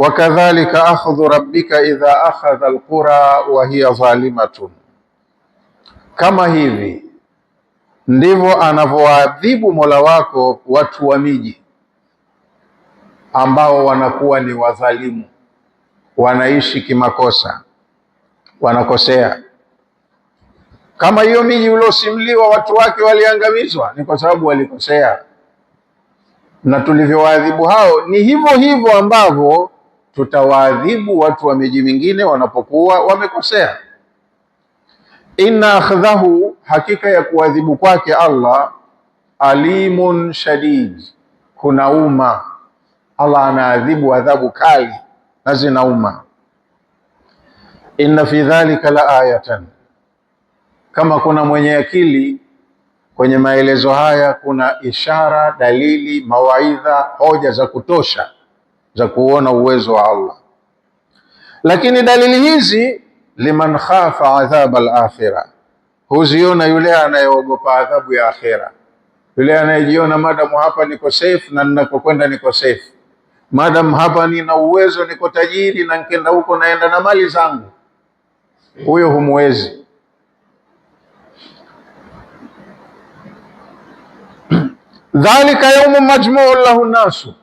wakadhalika akhdhu rabbika idha akhadha alqura wa hiya zalimatun, kama hivi ndivyo anavyoadhibu Mola wako watu wa miji ambao wanakuwa ni wadhalimu, wanaishi kimakosa, wanakosea. Kama hiyo miji uliosimuliwa watu wake waliangamizwa, ni kwa sababu walikosea, na tulivyowaadhibu hao ni hivyo hivyo ambavyo tutawaadhibu watu wa miji mingine wanapokuwa wamekosea. Inna akhdhahu, hakika ya kuadhibu kwake Allah, alimun shadid, kunauma. Allah anaadhibu adhabu kali na zinauma. Inna fi dhalika la ayatan, kama kuna mwenye akili kwenye maelezo haya kuna ishara, dalili, mawaidha, hoja za kutosha za kuona uwezo wa Allah. Lakini dalili hizi liman khafa adhab al-akhirah, huziona yule anayeogopa adhabu ya akhira, yule anayejiona madamu hapa niko safe na ninakokwenda niko safe, madamu hapa nina uwezo, niko tajiri na nikenda huko naenda na mali zangu, huyo humwezi. Dhalika yaumu majmu'un lahu nasu,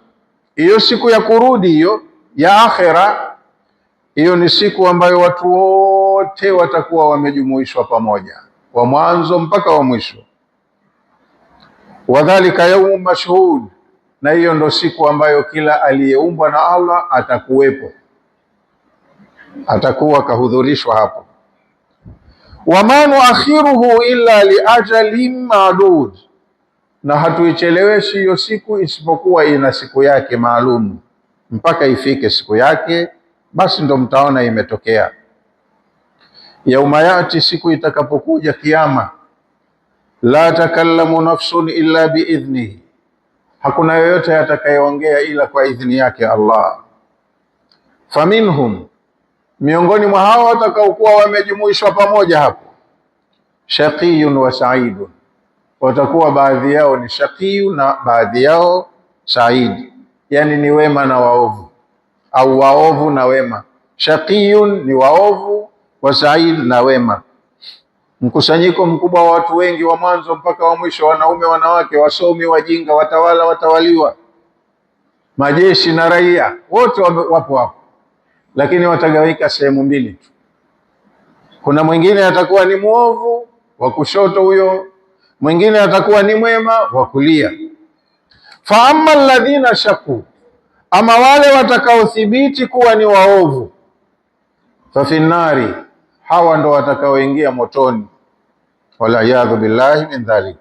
hiyo siku ya kurudi hiyo ya akhira, hiyo ni siku ambayo watu wote watakuwa wamejumuishwa pamoja, wa mwanzo mpaka wa mwisho. Wadhalika yaumu mashhud, na hiyo ndo siku ambayo kila aliyeumbwa na Allah atakuwepo, atakuwa kahudhurishwa hapo. Wama nuakhiruhu illa liajalin ma'dud, na hatuicheleweshi hiyo siku isipokuwa ina siku yake maalum, mpaka ifike siku yake, basi ndo mtaona imetokea. Yauma yati, siku itakapokuja kiyama, la takallamu nafsun illa biidhnihi, hakuna yoyote atakayeongea ila kwa idhni yake Allah. Faminhum, miongoni mwa hao watakaokuwa wamejumuishwa pamoja hapo, shaqiyun wa sa'idun, watakuwa baadhi yao ni shaqiyu na baadhi yao saidi, yani ni wema na waovu, au waovu na wema. Shaqiyun ni waovu, wa said na wema. Mkusanyiko mkubwa wa watu wengi wa mwanzo mpaka wa mwisho, wanaume, wanawake, wasomi, wajinga, watawala, watawaliwa, majeshi na raia, wote wapo hapo, lakini watagawika sehemu mbili tu. Kuna mwingine atakuwa ni muovu wa kushoto huyo, mwingine atakuwa ni mwema wa kulia. Fa amma alladhina shaku, ama wale watakaothibiti kuwa ni waovu, fa fi nnari, hawa ndo watakaoingia motoni, waliyadhu billahi min dhalik.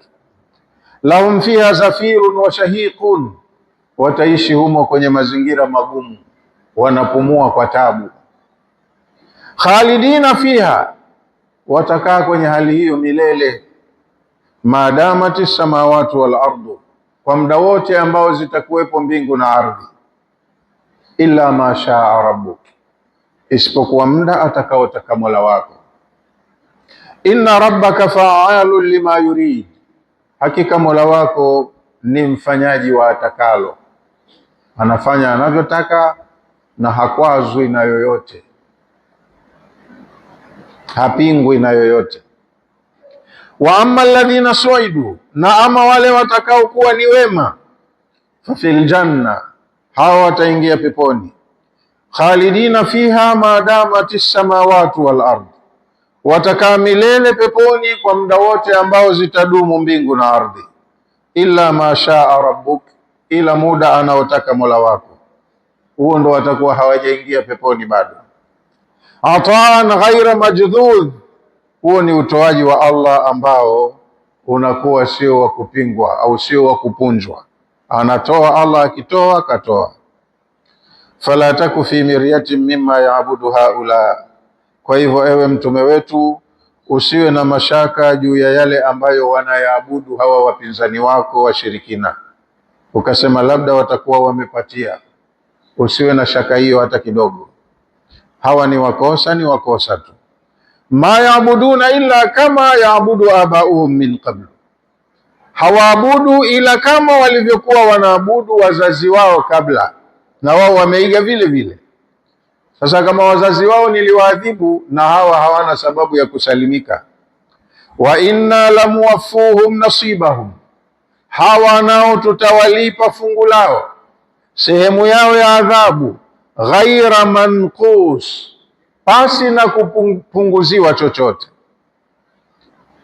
Lahum fiha zafirun wa shahiqun, wataishi humo kwenye mazingira magumu, wanapumua kwa tabu. Khalidina fiha, watakaa kwenye hali hiyo milele. Maadamati samawati wal ardu, kwa muda wote ambao zitakuwepo mbingu na ardhi. Illa ma shaa rabbuk, isipokuwa muda atakaotaka Mola wako. Inna rabbaka fa'alun lima yurid, hakika Mola wako ni mfanyaji wa atakalo, anafanya anavyotaka na hakwazwi na yoyote, hapingwi na yoyote. Wa amma alladhina suidu, na ama wale watakao kuwa ni wema, fa fil janna, hawa wataingia peponi. Khalidina fiha maadamati samawati wal ard, watakaa milele peponi kwa muda wote ambao zitadumu mbingu na ardhi. Illa ma shaa rabbuk, ila muda anaotaka Mola wako, huo ndo watakuwa hawajaingia peponi bado. Ataan ghaira majdhudh, huo ni utoaji wa Allah ambao unakuwa sio wa kupingwa au sio wa kupunjwa. Anatoa Allah, akitoa katoa. Fala taku fi miryatin mimma yaabudu haula, kwa hivyo ewe mtume wetu usiwe na mashaka juu ya yale ambayo wanayaabudu hawa wapinzani wako washirikina, ukasema labda watakuwa wamepatia. Usiwe na shaka hiyo hata kidogo, hawa ni wakosa tu. Ma yaabuduna illa kama yaabudu abauhum min qablu, hawaabudu ila kama walivyokuwa wanaabudu wazazi wao kabla, na wao wameiga vile vile. Sasa kama wazazi wao niliwaadhibu, na hawa hawana sababu ya kusalimika. Wa inna lamuwaffuhum nasibahum, hawa nao tutawalipa fungu lao, sehemu yao ya adhabu, ghaira manqus, pasi na kupunguziwa chochote.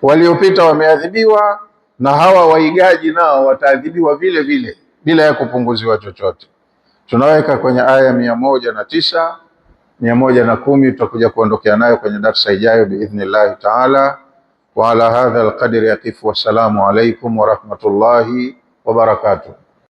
Waliopita wameadhibiwa, na hawa waigaji nao wataadhibiwa vile vile bila ya kupunguziwa chochote. Tunaweka kwenye aya 109, 110, tutakuja kuondokea nayo kwenye darasa ijayo biidhnillahi taala. Wa ala hadha alqadri yaqifu. Wassalamu alaikum wa rahmatullahi wa barakatuh.